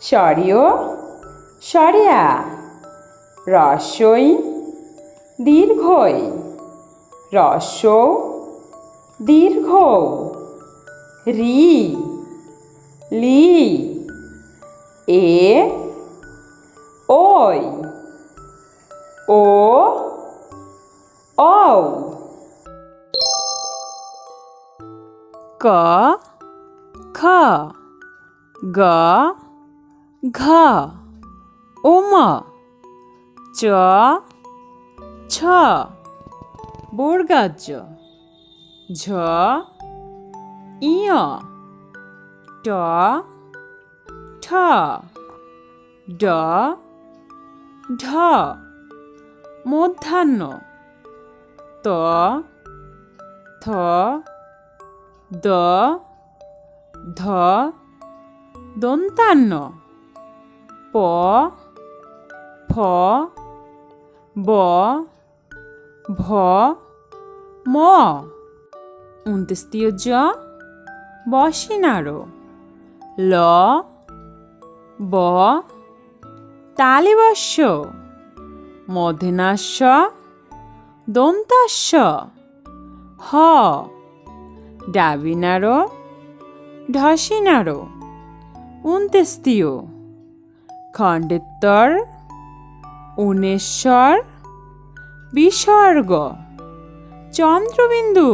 সরিও সরিয়া রস্বই দীর্ঘই রস্বৌ দীর্ঘ রি লি এ ওই ও ঔ ক খ গ ঘ উম চ ছ বর্গাজ ঝ ইয় ট ঠ ড ঢ মধ্যাহ্ন ত থ দ ধ দন্তান্ন প ফ ব ভ ম উন্তেস্তীয় জ বসিনারো ল ব তালিবস্য মধ্যনাস্য দন্তাস্য হ ডাবিনারো ঢসিনারো উন্তেস্তীয় খণ্ডেত্তর উনেশ্বর বিসর্গ চন্দ্রবিন্দু